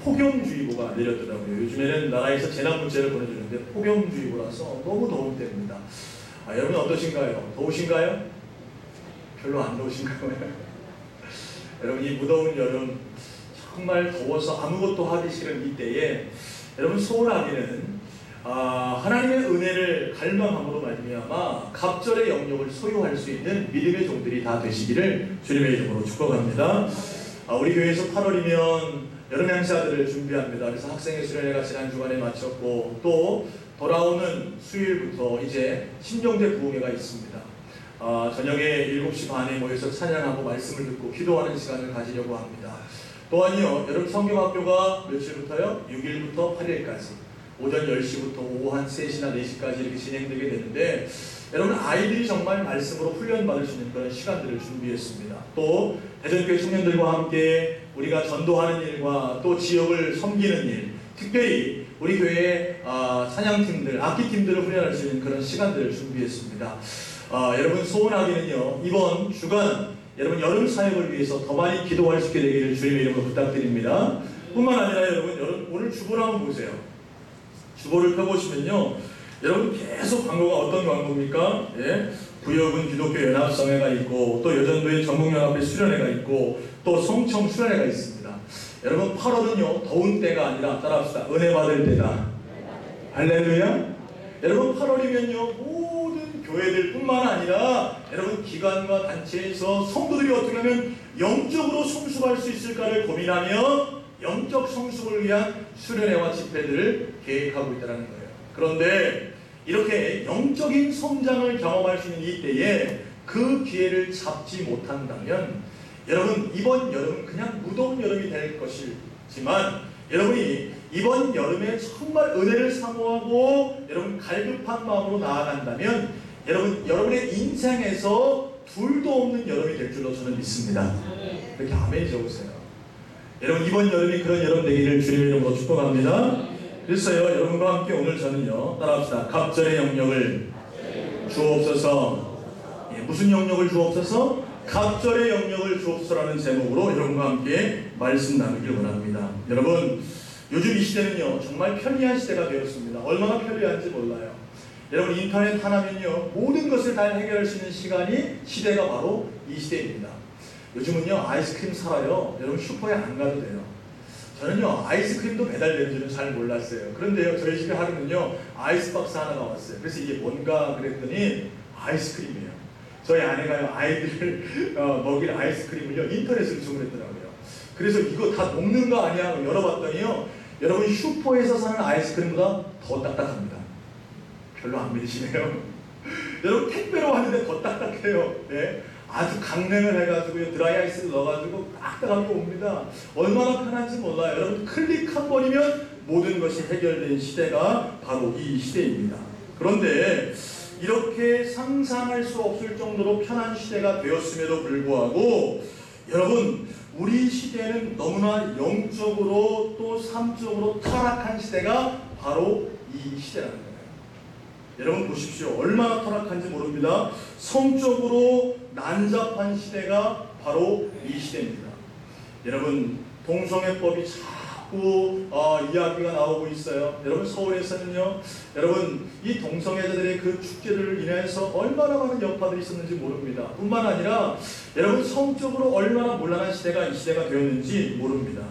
폭염주의보가 내렸더라고요. 요즘에는 나라에서 재난문자를 보내주는데 폭염주의보라서 너무 더울 때입니다. 여러분 어떠신가요? 더우신가요? 별로 안 더우신가요? 여러분 이 무더운 여름 정말 더워서 아무것도 하기 싫은 이때에 여러분 소원하기는 하나님의 은혜를 갈망함으로 말미암아 갑절의 영역을 소유할 수 있는 믿음의 종들이 다 되시기를 주님의 이름으로 축복합니다. 우리 교회에서 8월이면 여름 행사들을 준비합니다. 그래서 학생의 수련회가 지난 주간에 마쳤고 또 돌아오는 수요일부터 이제 신정대 부흥회가 있습니다. 저녁에 7시 반에 모여서 찬양하고 말씀을 듣고 기도하는 시간을 가지려고 합니다. 또한요, 여러분 성경학교가 며칠부터요? 6일부터 8일까지 오전 10시부터 오후 한 3시나 4시까지 이렇게 진행되게 되는데 여러분 아이들이 정말 말씀으로 훈련받을 수 있는 그런 시간들을 준비했습니다. 또 대전교회 청년들과 함께 우리가 전도하는 일과 또 지역을 섬기는 일, 특별히 우리 교회의 찬양팀들, 악기팀들을 훈련할 수 있는 그런 시간들을 준비했습니다. 여러분 소원하기는요, 이번 주간 여러분 여름 사역을 위해서 더 많이 기도할 수 있게 되기를 주님의 이름으로 부탁드립니다. 뿐만 아니라 여러분 오늘 주보를 한번 보세요. 주보를 펴보시면요, 여러분 계속 광고가 어떤 광고입니까? 예? 구역은 기독교 연합성회가 있고 또 여전도의 전국연합회 수련회가 있고 또 성청 수련회가 있습니다. 여러분 8월은요 더운 때가 아니라 따라합시다. 은혜 받을 때다. 할렐루야. 여러분 8월이면요 모든 교회들 뿐만 아니라 여러분 기관과 단체에서 성도들이 어떻게 하면 영적으로 성숙할 수 있을까를 고민하며 영적 성숙을 위한 수련회와 집회들을 계획하고 있다는 거예요. 그런데 이렇게 영적인 성장을 경험할 수 있는 이때에 그 기회를 잡지 못한다면 여러분 이번 여름은 그냥 무더운 여름이 될 것이지만 여러분이 이번 여름에 정말 은혜를 사모하고 여러분 갈급한 마음으로 나아간다면 여러분의 인생에서 둘도 없는 여름이 될 줄로 저는 믿습니다. 그렇게 아멘 적으세요. 여러분 이번 여름이 그런 여름 되기를 주님의 이름으로 축복합니다. 그래서요 여러분과 함께 오늘 저는요 따라합시다. 갑절의 영역을 주옵소서. 무슨 영역을 주옵소서? 갑절의 영역을 주옵소서라는 제목으로 여러분과 함께 말씀 나누길 원합니다. 여러분 요즘 이 시대는요 정말 편리한 시대가 되었습니다. 얼마나 편리한지 몰라요. 여러분 인터넷 하나면요 모든 것을 다 해결할 수 있는 시대가 바로 이 시대입니다. 요즘은요 아이스크림 사러요 여러분 슈퍼에 안 가도 돼요. 저는요 아이스크림도 배달되는 줄은 잘 몰랐어요. 그런데요 저희 집에 하루는요 아이스박스 하나가 왔어요. 그래서 이게 뭔가 그랬더니 아이스크림이에요. 저희 아내가요 아이들을 먹일 아이스크림을요 인터넷으로 주문했더라고요. 그래서 이거 다 녹는 거 아니야 하고 열어봤더니요 여러분 슈퍼에서 사는 아이스크림보다 더 딱딱합니다. 별로 안 믿으시네요. 여러분 택배로 왔는데 더 딱딱해요. 네? 아주 강냉을 해가지고요 드라이 아이스를 넣어가지고 딱딱하게 옵니다. 얼마나 편한지 몰라요. 여러분 클릭 한 번이면 모든 것이 해결된 시대가 바로 이 시대입니다. 그런데 이렇게 상상할 수 없을 정도로 편한 시대가 되었음에도 불구하고 여러분 우리 시대는 너무나 영적으로 또 삶적으로 타락한 시대가 바로 이 시대라는 거예요. 여러분 보십시오. 얼마나 타락한지 모릅니다. 성적으로 난잡한 시대가 바로 이 시대입니다. 여러분 동성애법이 자꾸 이야기가 나오고 있어요. 여러분 서울에서는요 여러분 이 동성애자들의 그 축제를 인해서 얼마나 많은 여파들이 있었는지 모릅니다. 뿐만 아니라 여러분 성적으로 얼마나 문란한 시대가 이 시대가 되었는지 모릅니다.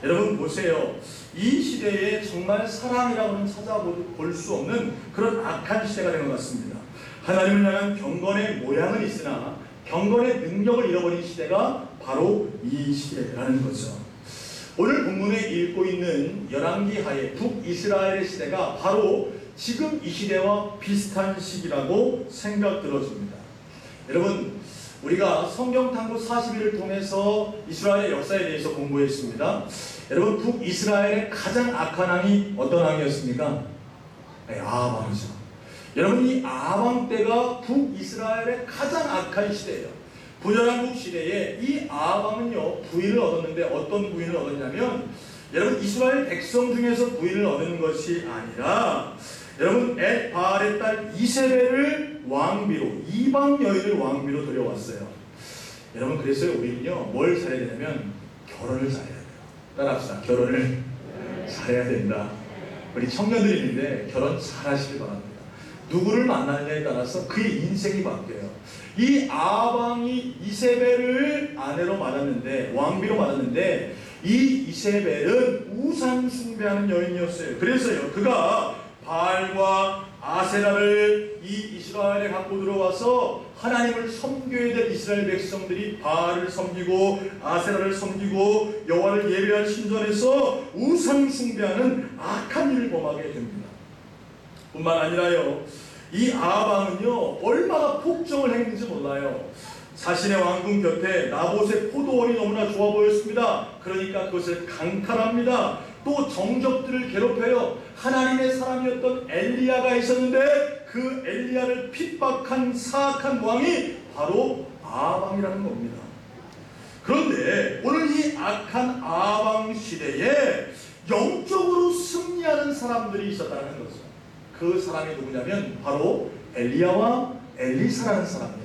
여러분 보세요. 이 시대에 정말 사랑이라고는 찾아볼 수 없는 그런 악한 시대가 된 것 같습니다. 하나님을 향한 경건의 모양은 있으나 경건의 능력을 잃어버린 시대가 바로 이 시대라는 거죠. 오늘 본문에 읽고 있는 열왕기 하에 북이스라엘의 시대가 바로 지금 이 시대와 비슷한 시기라고 생각 들어집니다. 여러분 우리가 성경 탐구 40일을 통해서 이스라엘의 역사에 대해서 공부했습니다. 여러분 북이스라엘의 가장 악한 왕이 어떤 왕이었습니까? 아방이죠. 여러분 이 아방 때가 북이스라엘의 가장 악한 시대예요. 부전왕국 시대에 이 아방은요 부인을 얻었는데 어떤 부인을 얻었냐면 여러분 이스라엘 백성 중에서 부인을 얻는 것이 아니라 여러분 엣바알의 딸 이세벨을 왕비로 이방 여인을 왕비로 들여왔어요. 여러분 그래서 우리는요 뭘 잘해야 되냐면 결혼을 잘해야 돼요. 따라합시다. 결혼을 잘해야 된다. 우리 청년들이 있는데 결혼 잘 하시길 바랍니다. 누구를 만나느냐에 따라서 그의 인생이 바뀌어요. 이 아방이 이세벨을 아내로 맞았는데, 왕비로 맞았는데, 이 이세벨은 우상 숭배하는 여인이었어요. 그래서요, 그가 바알과 아세라를 이 이스라엘에 갖고 들어와서 하나님을 섬겨야 될 이스라엘 백성들이 바알을 섬기고 아세라를 섬기고 여호와를 예배할 신전에서 우상 숭배하는 악한 일을 범하게 됩니다. 뿐만 아니라요, 이 아방은요 얼마나 폭정을 행했는지 몰라요. 자신의 왕궁 곁에 나봇의 포도원이 너무나 좋아 보였습니다. 그러니까 그것을 강탈합니다. 또 정적들을 괴롭혀요. 하나님의 사람이었던 엘리야가 있었는데 그 엘리야를 핍박한 사악한 왕이 바로 아방이라는 겁니다. 그런데 오늘 이 악한 아방 시대에 영적으로 승리하는 사람들이 있었다는 거죠. 그 사람이 누구냐면 바로 엘리야와 엘리사라는 사람이에요.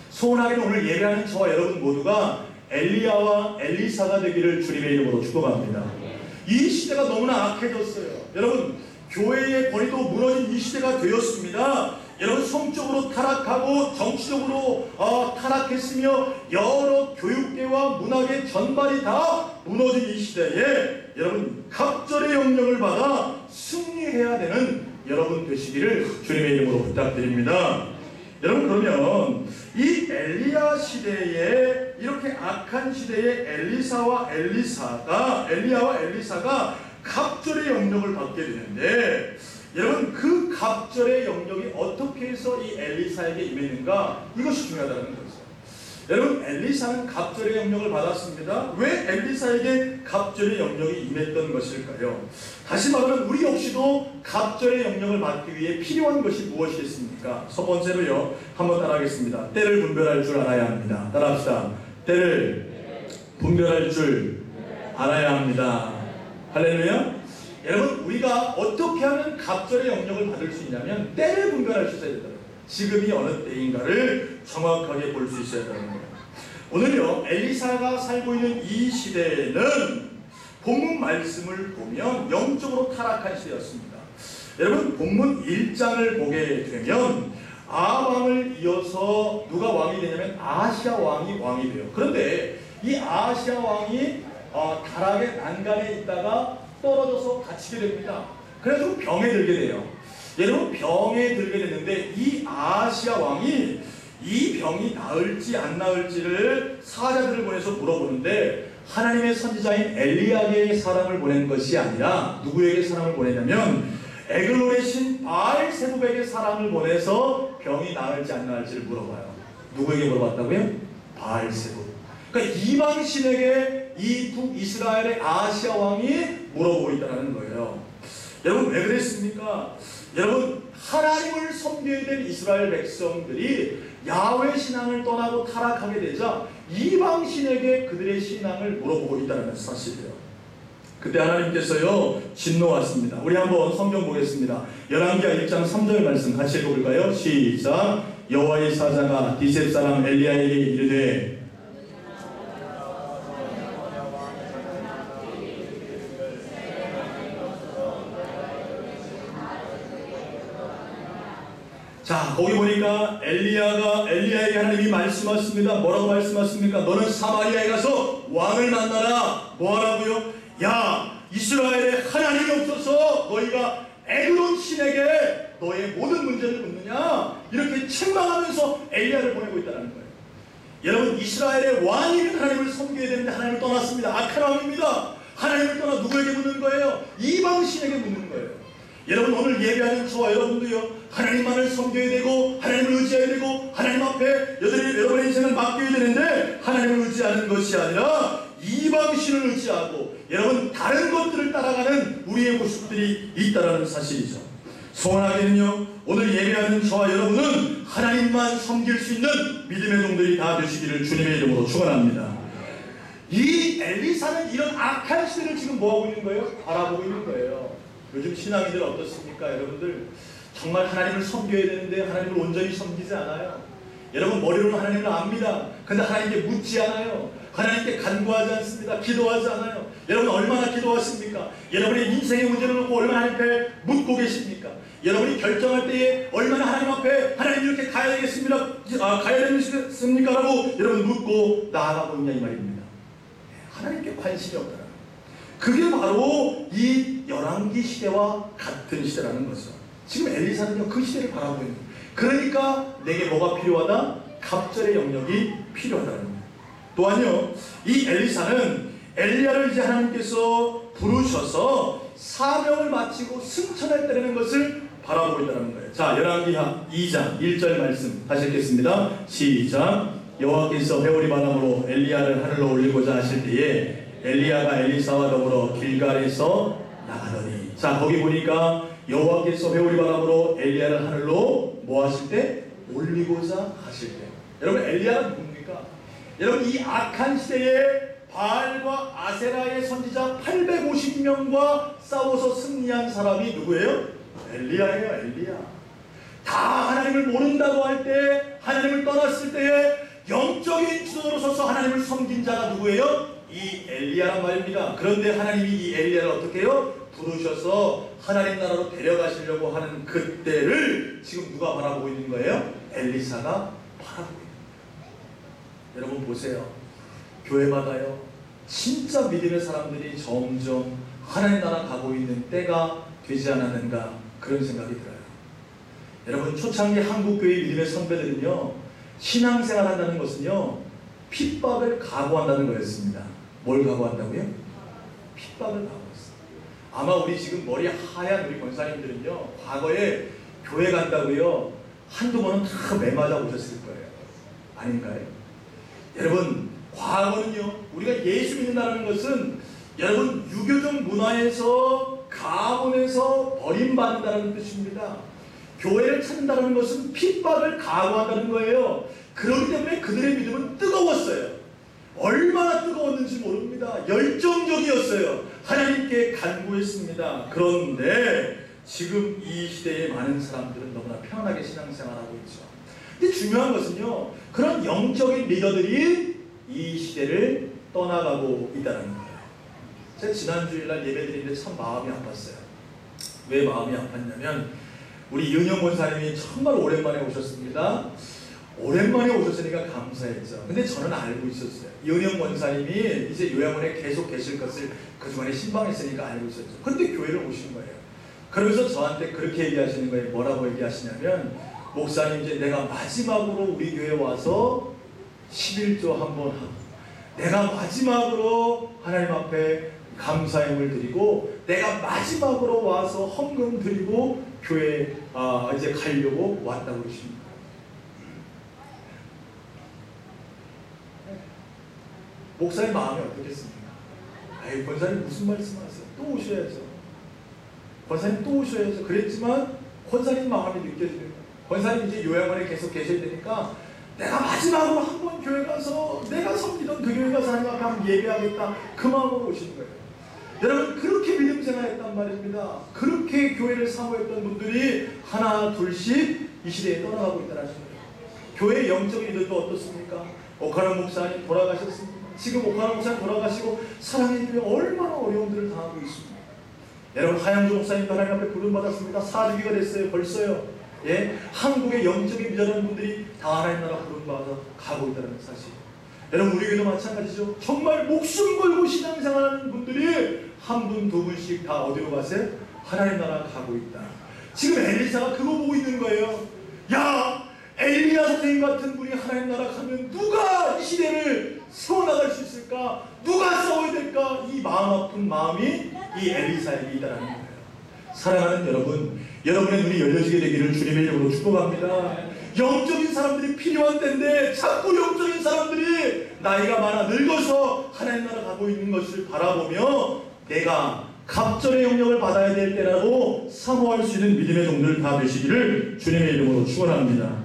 소원하기는 오늘 예배하는 저와 여러분 모두가 엘리야와 엘리사가 되기를 주님의 이름으로 축복합니다. 이 시대가 너무나 악해졌어요. 여러분, 교회의 권위도 무너진 이 시대가 되었습니다. 여러분, 성적으로 타락하고 정치적으로 타락했으며 여러 교육계와 문화계 전반이 다 무너진 이 시대에 여러분, 갑절의 영역을 받아 승리해야 되는 여러분 되시기를 주님의 이름으로 부탁드립니다. 여러분, 그러면 이 엘리야 시대에, 이렇게 악한 시대에 엘리야와 엘리사가 갑절의 영역을 받게 되는데, 여러분, 그 갑절의 영역이 어떻게 해서 이 엘리사에게 임했는가, 이것이 중요하다는 거죠. 여러분, 엘리사는 갑절의 영역을 받았습니다. 왜 엘리사에게 갑절의 영역이 임했던 것일까요? 다시 말하면 우리 역시도 갑절의 영역을 받기 위해 필요한 것이 무엇이겠습니까? 첫 번째로요, 한번 따라하겠습니다. 때를 분별할 줄 알아야 합니다. 따라합시다. 때를 분별할 줄 알아야 합니다. 할렐루야. 여러분, 우리가 어떻게 하면 갑절의 영역을 받을 수 있냐면 때를 분별할 수 있어야 된다. 지금이 어느 때인가를 정확하게 볼 수 있어야 되는 거예요. 오늘요, 엘리사가 살고 있는 이 시대에는 본문 말씀을 보면 영적으로 타락한 시대였습니다. 여러분, 본문 1장을 보게 되면 아방을 이어서 누가 왕이 되냐면 아시아 왕이 돼요. 그런데 이 아시아 왕이 타락의 난간에 있다가 떨어져서 갇히게 됩니다. 그래서 병에 들게 돼요. 여러분, 병에 들게 됐는데 이 아시아 왕이 이 병이 나을지 안 나을지를 사자들을 보내서 물어보는데, 하나님의 선지자인 엘리야에게 사람을 보낸 것이 아니라 누구에게 사람을 보내냐면 에글론의 신 바알세붑에게 사람을 보내서 병이 나을지 안 나을지를 물어봐요. 누구에게 물어봤다고요? 바알세붑. 그러니까 이방 신에게 이 북이스라엘의 아시아 왕이 물어보고 있다는 거예요. 여러분, 왜 그랬습니까? 여러분, 하나님을 섬겨야 될 이스라엘 백성들이 야훼 신앙을 떠나고 타락하게 되자 이방 신에게 그들의 신앙을 물어보고 있다는 사실이에요. 그때 하나님께서요 진노하십니다. 우리 한번 성경 보겠습니다. 열왕기하 1장 3절 말씀 같이 읽어볼까요? 시작. 여호와의 사자가 디셉 사람 엘리야에게 이르되, 자, 거기 보니까 엘리야에게 하나님이 말씀하십니다. 뭐라고 말씀하십니까? 너는 사마리아에 가서 왕을 만나라. 뭐 하라고요? 야, 이스라엘에 하나님이 없어서 너희가 에글론 신에게 너의 모든 문제를 묻느냐? 이렇게 책망하면서 엘리야를 보내고 있다는 거예요. 여러분, 이스라엘의 왕이면 하나님을 섬겨야 되는데 하나님을 떠났습니다. 악한 왕입니다. 하나님을 떠나 누구에게 묻는 거예요? 이방 신에게 묻는 거예요. 여러분, 오늘 예배하는 저와 여러분도요, 하나님만을 섬겨야 되고 하나님을 의지해야 되고 하나님 앞에 여러분의 인생을 맡겨야 되는데, 하나님을 의지하는 것이 아니라 이방신을 의지하고 여러분 다른 것들을 따라가는 우리의 모습들이 있다는 사실이죠. 소원하게는요, 오늘 예배하는 저와 여러분은 하나님만 섬길 수 있는 믿음의 종들이 다 되시기를 주님의 이름으로 축원합니다. 이 엘리사는 이런 악한 시대를 지금 뭐하고 있는 거예요? 바라보고 있는 거예요. 요즘 신앙인들 어떻습니까? 여러분들 정말 하나님을 섬겨야 되는데 하나님을 온전히 섬기지 않아요. 여러분, 머리로는 하나님을 압니다. 근데 하나님께 묻지 않아요. 하나님께 간구하지 않습니다. 기도하지 않아요. 여러분, 얼마나 기도하십니까? 계십니까? 여러분의 인생의 문제를 놓고 얼마나 하나님 앞에 묻고 계십니까? 여러분이 결정할 때에 얼마나 하나님 앞에 하나님 이렇게 가야 되겠습니까? 가야 되겠습니까? 라고 여러분 묻고 나아가고 있냐 이 말입니다. 하나님께 관심이 없다는 그게 바로 이 열왕기 시대와 같은 시대라는 거죠. 지금 엘리사는요 그 시대를 바라보고 있는 거예요. 그러니까 내게 뭐가 필요하다? 갑절의 영역이 필요하다는 거예요. 또한요 이 엘리사는 엘리야를 이제 하나님께서 부르셔서 사명을 마치고 승천할 때라는 것을 바라보고 있다는 거예요. 자, 열왕기 2장 1절 말씀 다시 읽겠습니다. 시작. 여호와께서 회오리 바람으로 엘리야를 하늘로 올리고자 하실 때에 엘리야가 엘리사와 더불어 길갈에서 나가더니, 자 거기 보니까 여호와께서 회오리 바람으로 엘리야를 하늘로 뭐 하실 때? 올리고자 하실 때. 여러분 엘리야가 누굽니까? 여러분 이 악한 시대에 바알과 아세라의 선지자 850명과 싸워서 승리한 사람이 누구예요? 엘리야예요. 엘리야. 다 하나님을 모른다고 할 때, 하나님을 떠났을 때에 영적인 주도로 서서 하나님을 섬긴 자가 누구예요? 이 엘리야란 말입니다. 그런데 하나님이 이 엘리야를 어떻게 해요? 부르셔서 하나님 나라로 데려가시려고 하는 그때를 지금 누가 바라보고 있는 거예요? 엘리사가 바라보고 있는 거예요. 여러분 보세요. 교회마다요 진짜 믿음의 사람들이 점점 하나님 나라 가고 있는 때가 되지 않았는가 그런 생각이 들어요. 여러분 초창기 한국교회 믿음의 선배들은요 신앙생활 한다는 것은요 핍박을 각오한다는 거였습니다. 뭘 각오한다고요? 핍박을 각오했어요. 아마 우리 지금 머리 하얀 우리 권사님들은요 과거에 교회 간다고요 한두 번은 다 매맞아 오셨을 거예요. 아닌가요? 여러분 과거는요 우리가 예수 믿는다는 것은 여러분 유교적 문화에서 가문에서 버림받는다는 뜻입니다. 교회를 찾는다는 것은 핍박을 각오한다는 거예요. 그렇기 때문에 그들의 믿음은 뜨거웠어요. 얼마나 뜨거웠는지 모릅니다. 열정적이었어요. 하나님께 간구했습니다. 그런데 지금 이 시대의 많은 사람들은 너무나 편안하게 신앙생활하고 있죠. 근데 중요한 것은요 그런 영적인 리더들이 이 시대를 떠나가고 있다는 거예요. 제가 지난주일날 예배 드리는데 참 마음이 아팠어요. 왜 마음이 아팠냐면 우리 윤영 권사님이 정말 오랜만에 오셨습니다. 오랜만에 오셨으니까 감사했죠. 근데 저는 알고 있었어요. 윤영 권사님이 이제 요양원에 계속 계실 것을 그동안에 신방했으니까 알고 있었죠. 근데 교회를 오신 거예요. 그러면서 저한테 그렇게 얘기하시는 거예요. 뭐라고 얘기하시냐면 목사님 이제 내가 마지막으로 우리 교회 와서 11조 한번 하고 내가 마지막으로 하나님 앞에 감사함을 드리고 내가 마지막으로 와서 헌금 드리고 교회 이제 가려고 왔다고 그러십니다. 목사님 마음이 어떻겠습니까? 아이 권사님 무슨 말씀하세요? 또 오셔야죠. 권사님 또 오셔야죠. 그랬지만 권사님 마음이 느껴지는 거예요. 권사님 이제 요양원에 계속 계셔야 되니까 내가 마지막으로 한 번 교회 가서 내가 섬기던 그 교회 가서 하나님 앞에 한번 예배하겠다 그 마음으로 오시는 거예요. 여러분 그렇게 믿음 생활했단 말입니다. 그렇게 교회를 사모했던 분들이 하나 둘씩 이 시대에 떠나가고 있다는 거예요. 교회의 영적인 리더도 어떻습니까? 오카노 목사님 돌아가셨습니다. 지금 오카노 목사님 돌아가시고 사랑의 교회 얼마나 어려움들을 당하고 있습니다. 여러분 하양조 목사님도 하나님 앞에 부름받았습니다. 사주기가 됐어요. 벌써요. 예, 한국의 영적인 미전하는 분들이 다 하나님 나라 부름받아서 가고 있다는 사실. 여러분 우리 교회도 마찬가지죠. 정말 목숨 걸고 신앙생활하는 분들이 한 분, 두 분씩 다 어디로 가세요? 하나님 나라 가고 있다. 지금 엘리사가 그거 보고 있는 거예요. 야, 엘리야 선생님 같은 분이 하나님 나라 가면 누가 이 시대를 세워나갈 수 있을까? 누가 싸워야 될까? 이 마음 아픈 마음이 이 엘리사에게 있다는 거예요. 사랑하는 여러분, 여러분의 눈이 열려지게 되기를 주님의 이름으로 축복합니다. 영적인 사람들이 필요한 때인데 자꾸 영적인 사람들이 나이가 많아 늙어서 하나님 나라 가고 있는 것을 바라보며 내가 갑절의 영역을 받아야 될 때라고 사모할 수 있는 믿음의 종들 다 되시기를 주님의 이름으로 축원합니다.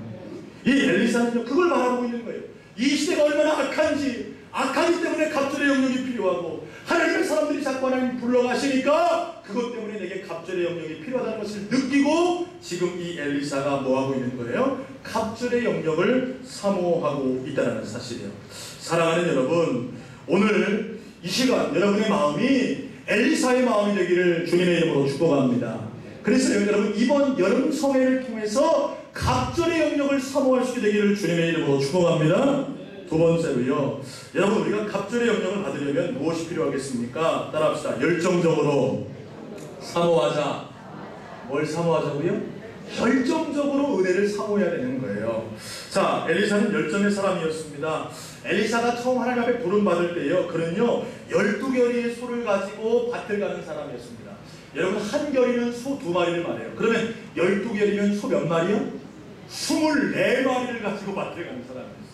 이 엘리사는요 그걸 바라보고 있는 거예요. 이 시대가 얼마나 악하기 때문에 갑절의 영역이 필요하고 하나님의 사람들이 자꾸 하나님 불러가시니까 그것 때문에 내게 갑절의 영역이 필요하다는 것을 느끼고 지금 이 엘리사가 뭐하고 있는 거예요? 갑절의 영역을 사모하고 있다는 사실이에요. 사랑하는 여러분, 오늘 이 시간 여러분의 마음이 엘리사의 마음이 되기를 주님의 이름으로 축복합니다. 그래서 여러분 이번 여름 성회를 통해서 갑절의 영역을 사모할 수 있게 되기를 주님의 이름으로 축복합니다. 두 번째로요, 여러분 우리가 갑절의 영역을 받으려면 무엇이 필요하겠습니까? 따라합시다. 열정적으로 사모하자. 뭘 사모하자고요? 열정적으로 은혜를 사모해야 되는 거예요. 자, 엘리사는 열정의 사람이었습니다. 엘리사가 처음 하나님 앞에 부름받을 때요, 그는요 12결의의 소를 가지고 밭을 가는 사람이었습니다. 여러분 한 결의는 소 2마리를 말해요. 그러면 12결이면 소 몇 마리요? 24마리를 가지고 밭을 가는 사람이었어요.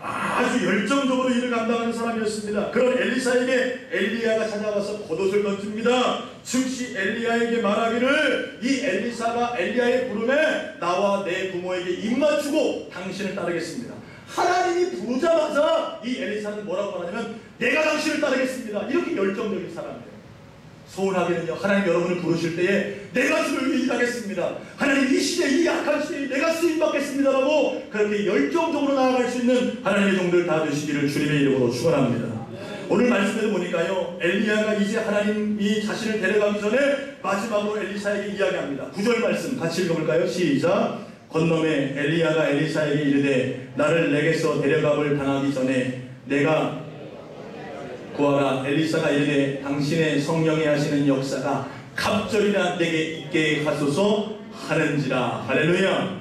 아주 열정적으로 일을 감당하는 사람이었습니다. 그런 엘리사에게 엘리야가 찾아와서 겉옷을 던집니다. 즉시 엘리야에게 말하기를, 이 엘리사가 엘리야의 부름에 나와 내 부모에게 입맞추고 당신을 따르겠습니다. 하나님이 부르자마자 이 엘리사는 뭐라고 말하냐면 내가 당신을 따르겠습니다. 이렇게 열정적인 사람이에요. 소원하기는요, 하나님 여러분을 부르실 때에 내가 주를 위해 일하겠습니다. 하나님 이 시대, 이 약한 시대에 내가 쓰임받겠습니다라고 그렇게 열정적으로 나아갈 수 있는 하나님의 종들 다 되시기를 주님의 이름으로 축원합니다. 오늘 말씀에도 보니까요, 엘리야가 이제 하나님이 자신을 데려가기 전에 마지막으로 엘리사에게 이야기합니다. 9절 말씀 같이 읽어볼까요? 시작. 건너매 엘리야가 엘리사에게 이르되 나를 내게서 데려감을 당하기 전에 내가 구하라. 엘리사가 이르되 당신의 성령이 하시는 역사가 갑절이나 내게 있게 하소서 하는지라. 할렐루야.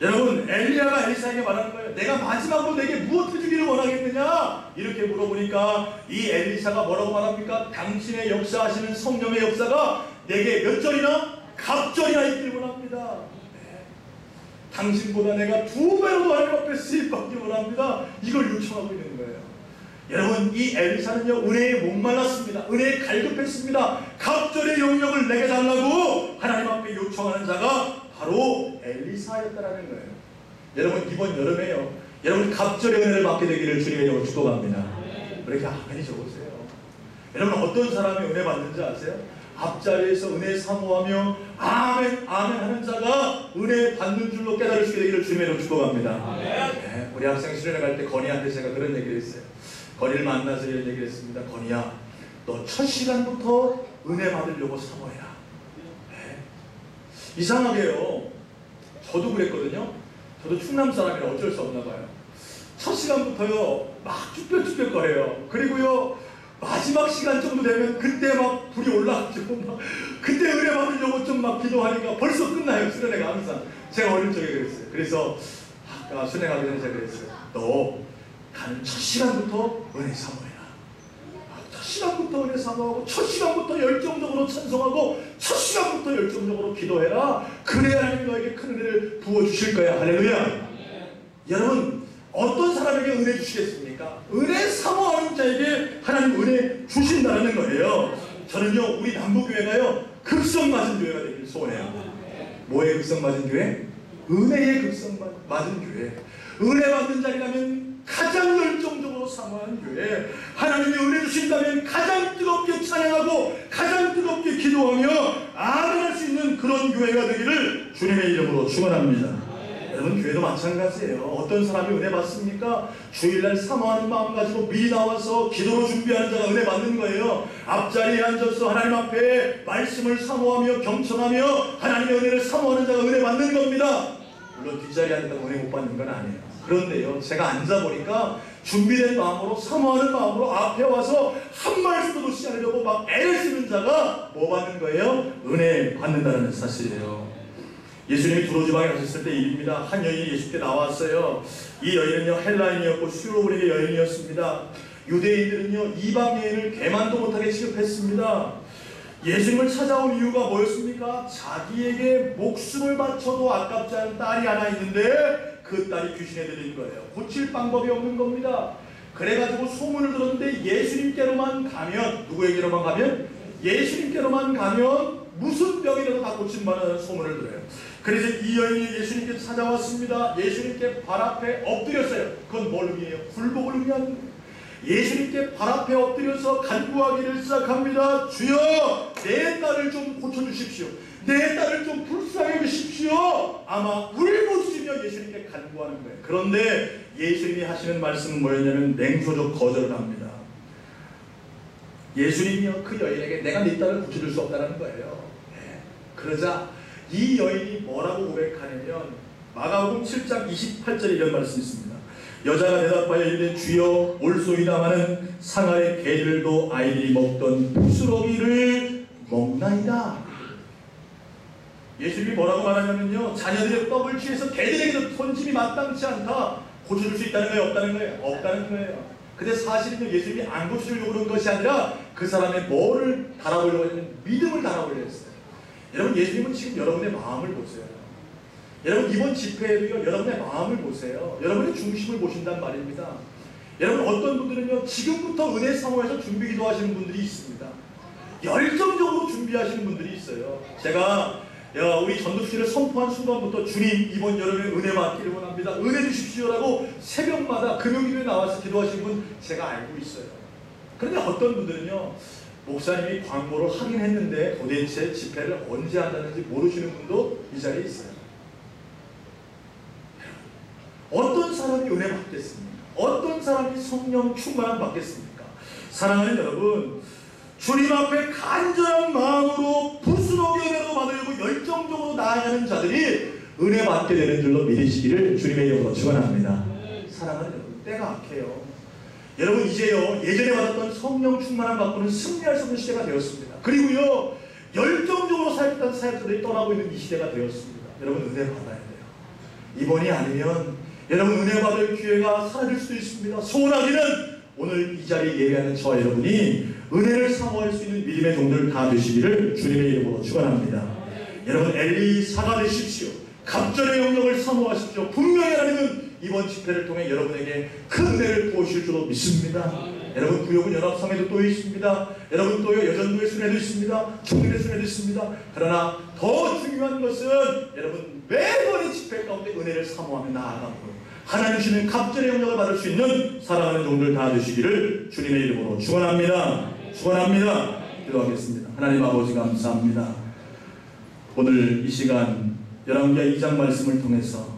여러분 엘리야가 엘리사에게 말하는 거예요. 내가 마지막으로 내게 무엇을 주기를 원하겠느냐 이렇게 물어보니까 이 엘리사가 뭐라고 말합니까? 당신의 역사하시는 성령의 역사가 내게 몇 절이나? 갑절이나 있기를 원합니다. 당신보다 내가 2배로도 하나님 앞에 쓰임받기를 원합니다. 이걸 요청하고 있는 거예요. 여러분 이 엘리사는요 은혜에 목말랐습니다. 은혜에 갈급했습니다. 갑절의 영역을 내게 달라고 하나님 앞에 요청하는 자가 바로 엘리사였다라는 거예요. 여러분 이번 여름에요, 여러분 갑절의 은혜를 받게 되기를 주님의 이름으로 축복합니다. 그렇게 아멘이 적으세요. 여러분 어떤 사람이 은혜 받는지 아세요? 앞자리에서 은혜 사모하며 아멘 아멘 하는 자가 은혜 받는 줄로 깨달을 수 있게 되기를 주님의 이름으로 축복합니다. 네, 우리 학생 수련회 갈 때 건이한테 제가 그런 얘기를 했어요. 건이를 만나서 이런 얘기를 했습니다. 건이야, 너 첫 시간부터 은혜 받으려고 사모해라. 네. 이상하게요, 저도 그랬거든요. 저도 충남 사람이라 어쩔 수 없나 봐요. 첫 시간부터요 막 쭈뼛쭈뼛거려요. 그리고요 마지막 시간 정도 되면 그때 막 불이 올라가지고 막 그때 은혜 받으려고 좀 막 기도하니까 벌써 끝나요. 수련회가 항상. 제가 어릴 적에 그랬어요. 그래서 아까 수련회 가기 전에 제가 그랬어요. 너 가는 첫 시간부터 은혜 사모해라. 첫 시간부터 은혜 사모하고 첫 시간부터 열정적으로 찬송하고 첫 시간부터 열정적으로 기도해라. 그래야 하나님 너에게 큰 은혜를 부어주실 거야. 할렐루야. 여러분 어떤 사람에게 은혜 주시겠습니까? 은혜 사모하는 자에게 하나님 은혜 주신다는 거예요. 저는요 우리 남부교회가요 급성 맞은 교회가 되기를 소원해요. 뭐의 급성 맞은 교회? 은혜의 급성 맞은 교회. 은혜 받는 자리라면 가장 열정적으로 사모하는 교회, 하나님이 은혜 주신다면 가장 뜨겁게 찬양하고 가장 뜨겁게 기도하며 아멘할 수 있는 그런 교회가 되기를 주님의 이름으로 축원합니다. 여러분 교회도 마찬가지예요. 어떤 사람이 은혜 받습니까? 주일날 사모하는 마음 가지고 미리 나와서 기도로 준비하는 자가 은혜 받는 거예요. 앞자리에 앉아서 하나님 앞에 말씀을 사모하며 경청하며 하나님의 은혜를 사모하는 자가 은혜 받는 겁니다. 물론 뒷자리에 앉는다고 은혜 못 받는 건 아니에요. 그런데요 제가 앉아보니까 준비된 마음으로 사모하는 마음으로 앞에 와서 한 말씀도 놓지 않으려고 막 애를 쓰는 자가 뭐 받는 거예요? 은혜 받는다는 사실이에요. 예수님이 두로지방에 가셨을 때 일입니다. 한 여인이 예수님께 나왔어요. 이 여인은요 헬라인이었고 수로보리의 여인이었습니다. 유대인들은요 이방 여인을 개만도 못하게 취급했습니다. 예수님을 찾아온 이유가 뭐였습니까? 자기에게 목숨을 바쳐도 아깝지 않은 딸이 하나 있는데 그 딸이 귀신에 들린 거예요. 고칠 방법이 없는 겁니다. 그래가지고 소문을 들었는데 예수님께로만 가면, 누구에게로만 가면? 예수님께로만 가면 무슨 병이라도 다 고침받는 소문을 들어요. 그래서 이 여인이 예수님께 찾아왔습니다. 예수님께 발 앞에 엎드렸어요. 그건 뭘 의미해요? 굴복을 의미하는 거예요. 예수님께 발 앞에 엎드려서 간구하기를 시작합니다. 주여 내 딸을 좀 고쳐주십시오. 내 딸을 좀 불쌍히 여기십시오. 아마 울부짖으며 예수님께 간구하는 거예요. 그런데 예수님이 하시는 말씀은 뭐였냐면 냉소적 거절을 합니다. 예수님이요 그 여인에게 내가 네 딸을 고쳐줄 수 없다는 거예요. 그러자 이 여인이 뭐라고 고백하냐면 마가복음 7장 28절에 이런 말씀이 있습니다. 여자가 대답하여 이르되 주여 올소이다마는 상하의 개들도 아이들이 먹던 부스러기를 먹나이다. 예수님이 뭐라고 말하냐면요, 자녀들의 떡을 취해서 개들에게도 손짐이 마땅치 않다. 고쳐줄 수 있다는 거예요, 없다는 거예요? 없다는 거예요. 근데 사실은요, 예수님이 안 고쳐주려고 그런 것이 아니라 그 사람의 뭐를 달아보려고 했냐면 믿음을 달아보려고 했어요. 여러분, 예수님은 지금 여러분의 마음을 보세요. 여러분, 이번 집회에도요, 여러분의 마음을 보세요. 여러분의 중심을 보신단 말입니다. 여러분, 어떤 분들은요, 지금부터 은혜 사모해서 준비 기도하시는 분들이 있습니다. 열정적으로 준비하시는 분들이 있어요. 제가 우리 전도식을 선포한 순간부터 주님 이번 여름에 은혜 받기를 원합니다. 은혜 주십시오라고 새벽마다 금요일에 나와서 기도하시는 분 제가 알고 있어요. 그런데 어떤 분들은요, 목사님이 광고를 하긴 했는데 도대체 집회를 언제 한다는지 모르시는 분도 이 자리에 있어요. 어떤 사람이 은혜 받겠습니까? 어떤 사람이 성령 충만함 받겠습니까? 사랑하는 여러분, 주님 앞에 간절한 마음으로 부스러기 은혜로 받으려고 열정적으로 나아가는 자들이 은혜 받게 되는 줄로 믿으시기를 주님의 이름으로 축원합니다. 사랑하는 여러분, 때가 악해요. 여러분, 이제요, 예전에 받았던 성령 충만함 받고는 승리할 수 없는 시대가 되었습니다. 그리고요, 열정적으로 사역했던 사역자들이 떠나고 있는 이 시대가 되었습니다. 여러분, 은혜 받아야 돼요. 이번이 아니면 여러분 은혜 받을 기회가 사라질 수도 있습니다. 소원하기는 오늘 이 자리에 예배하는 저와 여러분이 은혜를 사모할 수 있는 믿음의 종들 다 되시기를 주님의 이름으로 축원합니다. 여러분, 엘리사가 되십시오. 갑절의 영역을 사모하십시오. 분명히 하나님은 이번 집회를 통해 여러분에게 큰 은혜를 부으실 줄로 믿습니다. 여러분, 구역은 연합성에도 또 있습니다. 여러분, 또요 여전도의 순회도 있습니다. 청년의 순회도 있습니다. 그러나 더 중요한 것은 여러분, 매번 이 집회 가운데 은혜를 사모하며 나아가고 하나님 주시는 갑절의 영역을 받을 수 있는 사랑하는 종들 다 되시기를 주님의 이름으로 축원합니다. 축원합니다. 기도하겠습니다. 하나님 아버지, 감사합니다. 오늘 이 시간 열왕기하 2장 말씀을 통해서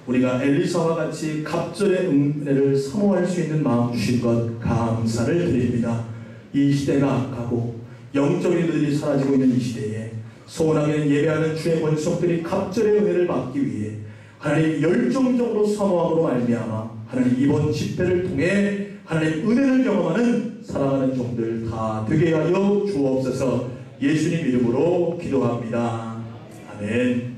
우리가 엘리사와 같이 갑절의 은혜를 사모할 수 있는 마음 주신 것 감사를 드립니다. 이 시대가 악하고 영적인 일들이 사라지고 있는 이 시대에 소원하게 예배하는 주의 권속들이 갑절의 은혜를 받기 위해 하나님 열정적으로 사모함으로 말미암아 하나님 이번 집회를 통해 하나님 은혜를 경험하는 사랑하는 종들 다 되게 하여 주옵소서. 예수님 이름으로 기도합니다. 아멘.